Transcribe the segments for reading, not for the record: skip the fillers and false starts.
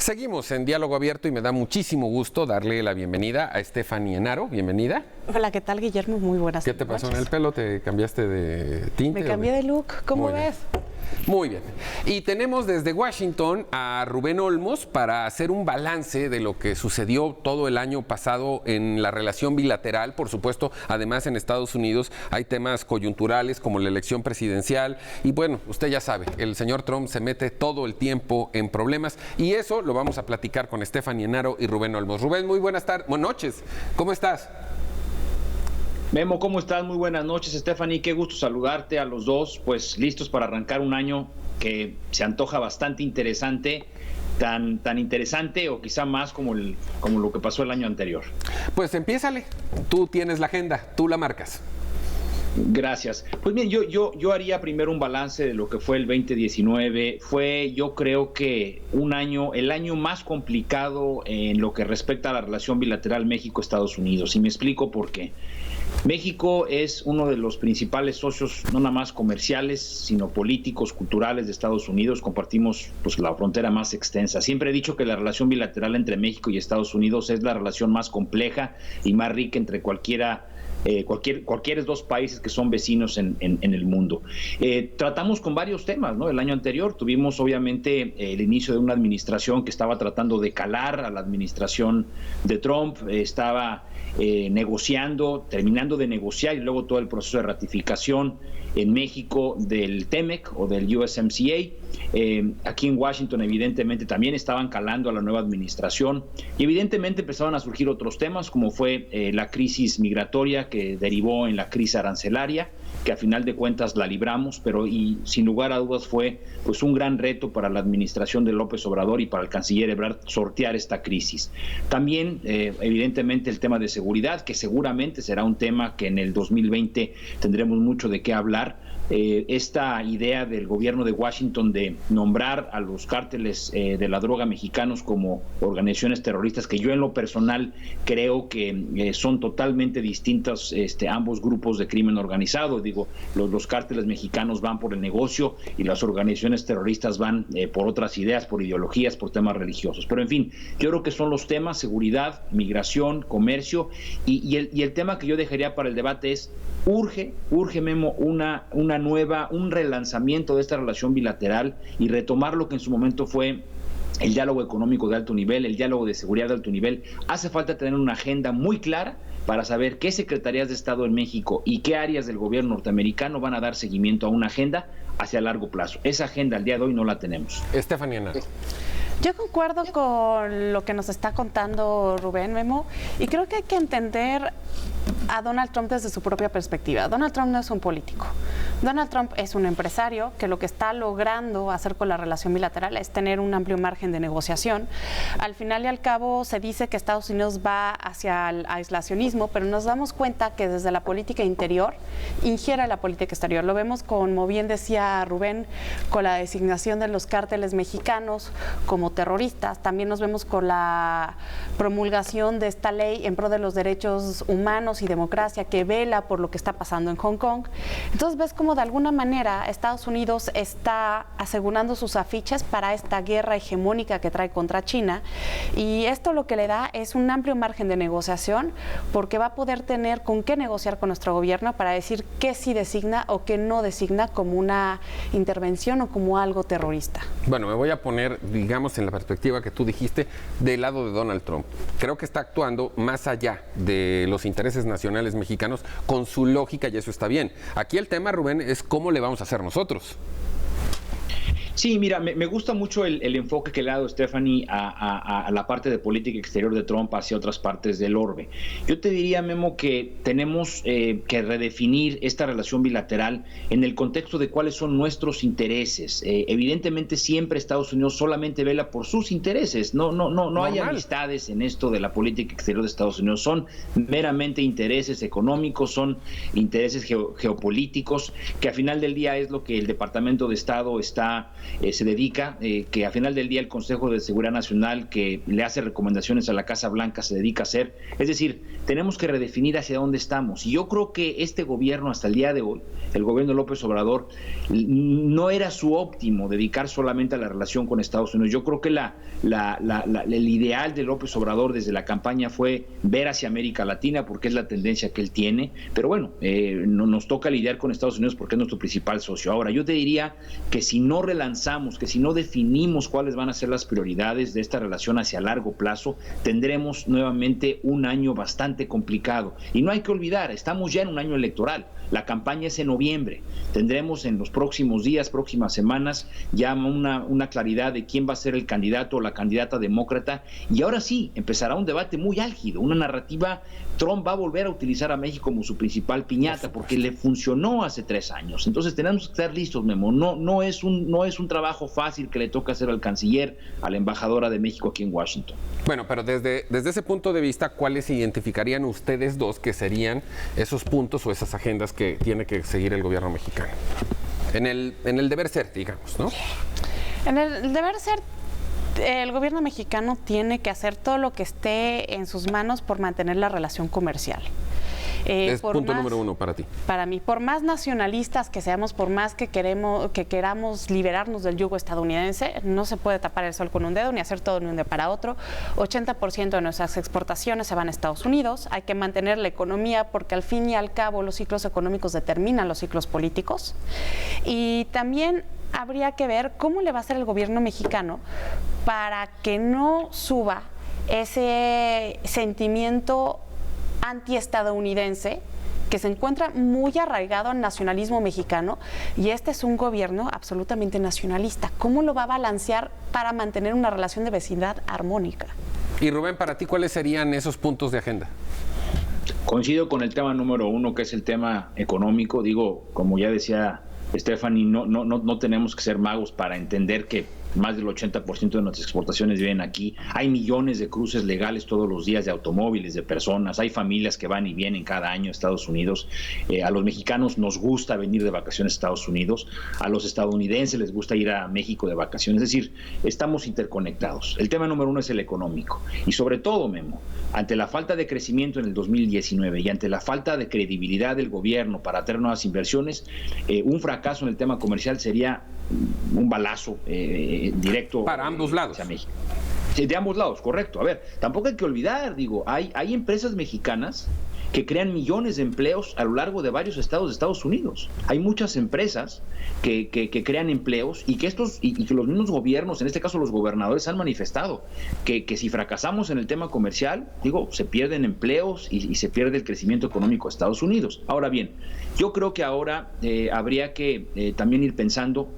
Seguimos en Diálogo Abierto y me da muchísimo gusto darle la bienvenida a Stephanie Enaro. Bienvenida. Hola, ¿qué tal, Guillermo? Muy buenas noches. ¿Qué te pasó en el pelo? ¿Te cambiaste de tinte? Me cambié de look, ¿cómo ves? Muy bien. Y tenemos desde Washington a Rubén Olmos para hacer un balance de lo que sucedió todo el año pasado en la relación bilateral. Por supuesto, además en Estados Unidos hay temas coyunturales como la elección presidencial. Y bueno, usted ya sabe, el señor Trump se mete todo el tiempo en problemas. Y eso lo vamos a platicar con Stephanie Enaro y Rubén Olmos. Rubén, muy buenas noches. ¿Cómo estás? Memo, ¿cómo estás? Muy buenas noches, Stephanie. Qué gusto saludarte a los dos, pues listos para arrancar un año que se antoja bastante interesante, tan interesante o quizá más como lo que pasó el año anterior. Pues empiézale. Tú tienes la agenda, tú la marcas. Gracias. Pues bien, yo haría primero un balance de lo que fue el 2019. Fue, yo creo que el año más complicado en lo que respecta a la relación bilateral México-Estados Unidos. Y me explico por qué. México es uno de los principales socios, no nada más comerciales, sino políticos, culturales de Estados Unidos. Compartimos pues la frontera más extensa. Siempre he dicho que la relación bilateral entre México y Estados Unidos es la relación más compleja y más rica entre cualquiera dos países que son vecinos en el mundo. Tratamos con varios temas, ¿no? El año anterior tuvimos obviamente el inicio de una administración que estaba tratando de calar a la administración de Trump, estaba terminando de negociar y luego todo el proceso de ratificación en México del TEMEC o del USMCA. Aquí en Washington evidentemente también estaban calando a la nueva administración y evidentemente empezaron a surgir otros temas como fue la crisis migratoria que derivó en la crisis arancelaria, que a final de cuentas la libramos, pero y sin lugar a dudas fue pues un gran reto para la administración de López Obrador y para el canciller Ebrard sortear esta crisis. También evidentemente el tema de seguridad, que seguramente será un tema que en el 2020 tendremos mucho de qué hablar. Esta idea del gobierno de Washington de nombrar a los cárteles de la droga mexicanos como organizaciones terroristas, que yo en lo personal creo que son totalmente distintos ambos grupos de crimen organizado. Digo, los cárteles mexicanos van por el negocio y las organizaciones terroristas van por otras ideas, por ideologías, por temas religiosos. Pero en fin, yo creo que son los temas: seguridad, migración, comercio, y el tema que yo dejaría para el debate es urge, Memo, un relanzamiento de esta relación bilateral y retomar lo que en su momento fue el diálogo económico de alto nivel, el diálogo de seguridad de alto nivel. Hace falta tener una agenda muy clara para saber qué secretarías de Estado en México y qué áreas del gobierno norteamericano van a dar seguimiento a una agenda hacia largo plazo. Esa agenda al día de hoy no la tenemos. Stephanie Enaro. Yo concuerdo con lo que nos está contando Rubén, Memo, y creo que hay que entender a Donald Trump desde su propia perspectiva. Donald Trump no es un político. Donald Trump es un empresario que lo que está logrando hacer con la relación bilateral es tener un amplio margen de negociación. Al final y al cabo se dice que Estados Unidos va hacia el aislacionismo, pero nos damos cuenta que desde la política interior ingiere la política exterior. Lo vemos como bien decía Rubén, con la designación de los cárteles mexicanos como terroristas. También nos vemos con la promulgación de esta ley en pro de los derechos humanos y democracia que vela por lo que está pasando en Hong Kong. Entonces ves como de alguna manera Estados Unidos está asegurando sus afiches para esta guerra hegemónica que trae contra China, y esto lo que le da es un amplio margen de negociación porque va a poder tener con qué negociar con nuestro gobierno para decir qué sí designa o qué no designa como una intervención o como algo terrorista. Bueno, me voy a poner, digamos, en la perspectiva que tú dijiste, del lado de Donald Trump. Creo que está actuando más allá de los intereses nacionales mexicanos con su lógica y eso está bien. Aquí el tema, Rubén, es cómo le vamos a hacer nosotros. Sí, mira, me gusta mucho el enfoque que le ha dado Stephanie a la parte de política exterior de Trump hacia otras partes del orbe. Yo te diría, Memo, que tenemos que redefinir esta relación bilateral en el contexto de cuáles son nuestros intereses. Evidentemente siempre Estados Unidos solamente vela por sus intereses. No hay amistades en esto de la política exterior de Estados Unidos. Son meramente intereses económicos, son intereses geopolíticos, que al final del día es lo que el Departamento de Estado está se dedica, que al final del día el Consejo de Seguridad Nacional, que le hace recomendaciones a la Casa Blanca, se dedica a hacer. Es decir, tenemos que redefinir hacia dónde estamos. Y yo creo que este gobierno, hasta el día de hoy, el gobierno de López Obrador, no era su óptimo dedicar solamente a la relación con Estados Unidos. Yo creo que el ideal de López Obrador desde la campaña fue ver hacia América Latina, porque es la tendencia que él tiene. Pero bueno, nos toca lidiar con Estados Unidos porque es nuestro principal socio. Ahora, yo te diría que si no relanzamos, que si no definimos cuáles van a ser las prioridades de esta relación hacia largo plazo, tendremos nuevamente un año bastante complicado. Y no hay que olvidar, estamos ya en un año electoral. La campaña es en noviembre. Tendremos en los próximos días, próximas semanas, ya una claridad de quién va a ser el candidato o la candidata demócrata. Y ahora sí, empezará un debate muy álgido, una narrativa. Trump va a volver a utilizar a México como su principal piñata, porque le funcionó hace 3 años. Entonces tenemos que estar listos, Memo. No es un trabajo fácil que le toca hacer al canciller, a la embajadora de México aquí en Washington. Bueno, pero desde ese punto de vista, ¿cuáles identificarían ustedes dos que serían esos puntos o esas agendas que tiene que seguir el gobierno mexicano? En el deber ser, digamos, ¿no? En el deber ser, el gobierno mexicano tiene que hacer todo lo que esté en sus manos por mantener la relación comercial. Es punto número 1 para ti. Para mí, por más nacionalistas que seamos, por más que queramos liberarnos del yugo estadounidense, no se puede tapar el sol con un dedo ni hacer todo de un día para otro. 80% de nuestras exportaciones se van a Estados Unidos. Hay que mantener la economía porque al fin y al cabo los ciclos económicos determinan los ciclos políticos. Y también habría que ver cómo le va a hacer el gobierno mexicano para que no suba ese sentimiento antiestadounidense que se encuentra muy arraigado al nacionalismo mexicano, y este es un gobierno absolutamente nacionalista. ¿Cómo lo va a balancear para mantener una relación de vecindad armónica? Y Rubén, para ti, ¿cuáles serían esos puntos de agenda? Coincido con el tema número 1, que es el tema económico. Digo, como ya decía Stephanie, no tenemos que ser magos para entender que más del 80% de nuestras exportaciones vienen aquí. Hay millones de cruces legales todos los días de automóviles, de personas. Hay familias que van y vienen cada año a Estados Unidos. A los mexicanos nos gusta venir de vacaciones a Estados Unidos. A los estadounidenses les gusta ir a México de vacaciones. Es decir, estamos interconectados. El tema número 1 es el económico. Y sobre todo, Memo, ante la falta de crecimiento en el 2019 y ante la falta de credibilidad del gobierno para atraer nuevas inversiones, un fracaso en el tema comercial sería un balazo directo para ambos lados. México. De ambos lados, correcto. A ver, tampoco hay que olvidar, digo, hay empresas mexicanas que crean millones de empleos a lo largo de varios estados de Estados Unidos. Hay muchas empresas que crean empleos y que los mismos gobiernos, en este caso los gobernadores, han manifestado que si fracasamos en el tema comercial, digo, se pierden empleos y se pierde el crecimiento económico de Estados Unidos. Ahora bien, yo creo que ahora habría que también ir pensando,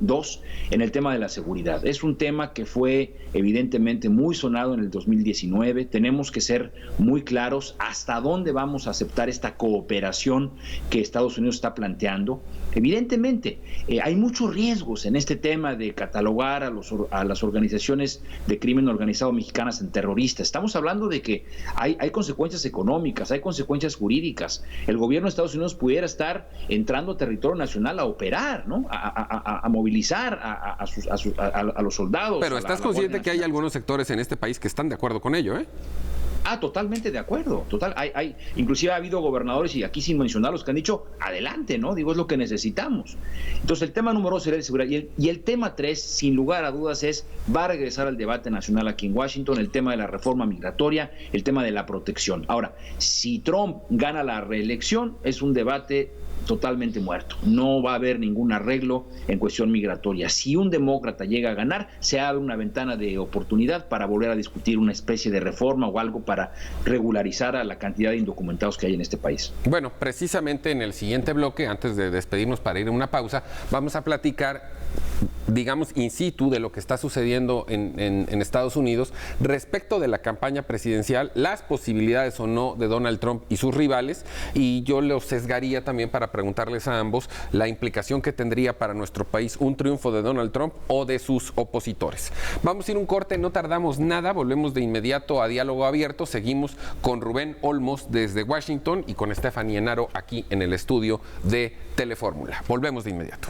en el tema de la seguridad. Es un tema que fue evidentemente muy sonado en el 2019. Tenemos que ser muy claros hasta dónde vamos a aceptar esta cooperación que Estados Unidos está planteando. Evidentemente, hay muchos riesgos en este tema de catalogar a las organizaciones de crimen organizado mexicanas en terroristas. Estamos hablando de que hay consecuencias económicas, hay consecuencias jurídicas. El gobierno de Estados Unidos pudiera estar entrando a territorio nacional a operar, ¿no? A movilizar a los soldados. Pero estás consciente que hay algunos sectores en este país que están de acuerdo con ello, ¿eh? Totalmente de acuerdo. Inclusive ha habido gobernadores, y aquí sin mencionarlos, que han dicho, adelante, ¿no? Digo, es lo que necesitamos. Entonces, el tema número 2 sería de seguridad. Y el tema 3, sin lugar a dudas, va a regresar al debate nacional aquí en Washington, el tema de la reforma migratoria, el tema de la protección. Ahora, si Trump gana la reelección, es un debate totalmente muerto. No va a haber ningún arreglo en cuestión migratoria. Si un demócrata llega a ganar, se abre una ventana de oportunidad para volver a discutir una especie de reforma o algo para regularizar a la cantidad de indocumentados que hay en este país. Bueno, precisamente en el siguiente bloque, antes de despedirnos para ir a una pausa, vamos a platicar, digamos, in situ de lo que está sucediendo en Estados Unidos respecto de la campaña presidencial, las posibilidades o no de Donald Trump y sus rivales, y yo los sesgaría también para preguntarles a ambos la implicación que tendría para nuestro país un triunfo de Donald Trump o de sus opositores. Vamos a ir un corte, no tardamos nada, volvemos de inmediato a Diálogo Abierto, seguimos con Rubén Olmos desde Washington y con Stephanie Enaro aquí en el estudio de Telefórmula. Volvemos de inmediato.